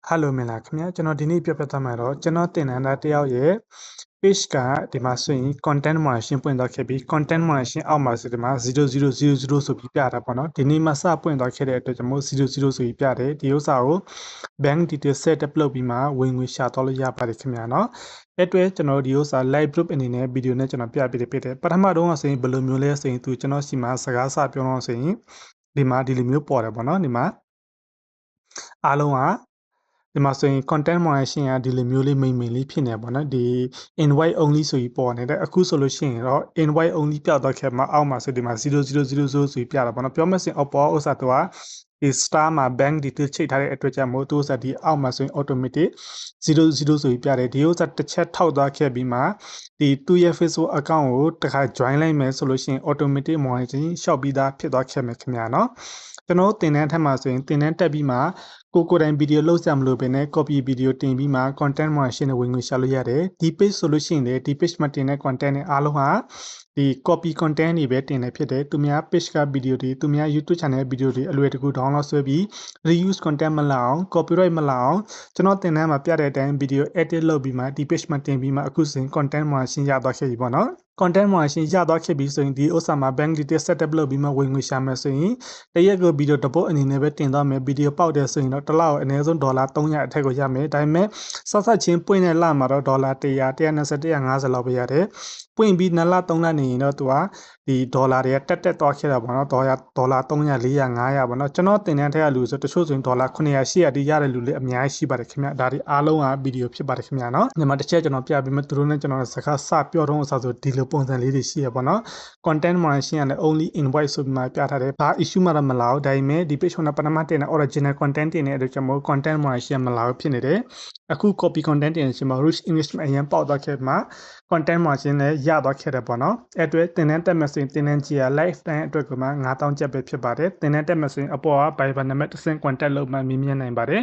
Hello မင်္ဂလာခင်ဗျာကျွန်တော်ဒီနေ့ပြပြသွားမှာတော့ကျွန်တော်တင်နန်းသားတယောက်ရဲ့ page ကဒီမှာဆိုရင် content moderation ပွင့်သွားခဲ့ပြီး content moderation အောက်မှာဆိုဒီမှာ0000ဆိုပြီးပြတာပေါ့နော်ဒီနေ့မှစပွင့်သွားခဲ့တဲ့အတွက်ကျွန်တော်00ဆိုပြီးပြတယ်ဒီဥစ္စာကို bank detail setup လုပ်ပြီးမှဝင်ငွေရှာတော့လို့ရပါတယ်ခင်ဗျာနော်အဲ့အတွက်ကျွန်တော်ဒီဥစ္စာ live group အနေနဲ့ဗီဒီယိုနဲ့ကျွန်တော်ပြပြဖြစ်တယ်ပထမတော့ဆိုရင်ဘယ်လိုမျိုးလဲဆိုရင်သူကျွန်တော်စီမှာစကားစပြောတော့ဆိုရင်ဒီမှာဒီလိုမျိုးပေါ်တယ်ပေါ့နော်ဒီမှာအားလုံးကဒီမှာဆိုရင် content moderation ကဒီလိုမျိုးလေး main လေးဖြစ်နေပါတော့ဒီ invite only ဆိုပြီးပေါ်နေတဲ့အခုဆိုလို့ရှိရင်တော့ invite only ပြတော့ခဲ့မှာအောက်မှာဆိုဒီမှာ0000ဆိုပြီးပြတာပေါ့နော်ပြောမယ်ဆိုရင်အောက်ပေါ်ဥစ္စာတော့ဒီ star မှာ bank detail ချိန်ထားတဲ့အတွက်ကြောင့်မို့သူဥစ္စာဒီအောက်မှာဆိုရင် automatic 00ဆိုပြီးပြတယ်ဒီဥစ္စာတစ်ချက်ထောက်သွားခဲ့ပြီးမှဒီသူ့ရဲ့ Facebook account ကိုတစ်ခါ join လိုက်မယ်ဆိုလို့ရှိရင် automatic monitoring ရှောက်ပြီးသားဖြစ်သွားခဲ့မယ်ခင်ဗျာနော်ကျွန်တော်တင်တဲ့ထက်မှာဆိုရင်တင်တဲ့တက်ပြီးမှကိုယ်တိုင်ဗီဒီယိုလုပ်စရာမလိုဘဲနဲ့ copy ဗီဒီယိုတင်ပြီးမှ content moderation နဲ့ဝင်ငွေရှာလို့ရတယ်ဒီ page ဆိုလို့ရှိရင်လေဒီ page မှာတင်တဲ့ content တွေအားလုံးဟာဒီ copy content တွေပဲတင်နေဖြစ်တယ်သူများ page ကဗီဒီယိုတွေသူများ YouTube channel ဗီဒီယိုတွေအလွယ်တကူ download ဆွဲပြီး reuse content မလာအောင် copyright မလာအောင်ကျွန်တော်တင်တဲ့မှာပြတဲ့အတိုင်းဗီဒီယို edit လုပ်ပြီးမှဒီ page မှာတင်ပြီးမှအခုစဉ် content moderation ရသွားခဲ့ပြီပေါ့နော် content moderation ရသွားခဲ့ပြီဆိုရင်ဒီဥစ္စာမှာ bank detail setup လုပ်ပြီးမှဝင်ငွေရှာမယ်ဆိုရင်တရက်ကိုဗီဒီယိုတစ်ပုတ်အနေနဲ့ပဲတင်သွားမယ်ဗီဒီယိုပေါက်တယ်ဆိုရင်တော့တစ်လကိုအနည်းဆုံးဒေါ်လာ300အထက်ကိုရမယ်ဒါပေမဲ့ဆက်ချင်းပွင့်တဲ့လမှာတော့ဒေါ်လာ100 120 150လောက်ပဲရတယ်ပွင့်ပြီး2လ3လနေရင်တော့သူကဒီဒေါ်လာတွေကတက်သွားခဲ့တာပေါ့နော်ဒေါ်လာ300 400 500ပေါ့နော်ကျွန်တော်တင်တဲ့ထက်ကလူဆိုတချို့ဆိုရင်ဒေါ်လာ900 800တိရတဲ့လူတွေအများကြီးရှိပါတယ်ခင်ဗျဒါဒီအားလုံးကဗီဒီယိုဖြစ်ပါတယ်ခင်ဗျနော်ညီမတစ်ချက်ကျွန်တော်ပြပေးမယ်သူတို့နဲ့ကျွန်တော်စကားစပြောတော့အစားဆိုဒီလိုပုံစံလေးတွေရှိရပေါ့နော် content moderation ကလည်း only invite ဆိုပြီးမှပြထားတယ်ဘာ issue မှတော့မလာဘူးဒါပေမဲ့ဒီ page ကပထမတင်တဲ့ original content တင်တဲ့အတွက်ကျွန်တော် content moderation မလာဘူးဖြစ်နေတယ်အခု copy content တင်ရှင်မှာ rich english အရင်ပေါက်သွားခဲ့မှာ content moderation လည်းရသွားခဲ့တယ်ပေါ့နော်အဲ့အတွက်တင်တဲ့တက် message တင်တဲ့ကြီးက live time အတွက်ကမှ9000ကျပ်ပဲဖြစ်ပါတယ်တင်တဲ့တက် message အပေါ်က Viber နံပါတ်တစ်ဆင့် contact လုပ်မှမြင်နိုင်ပါတယ်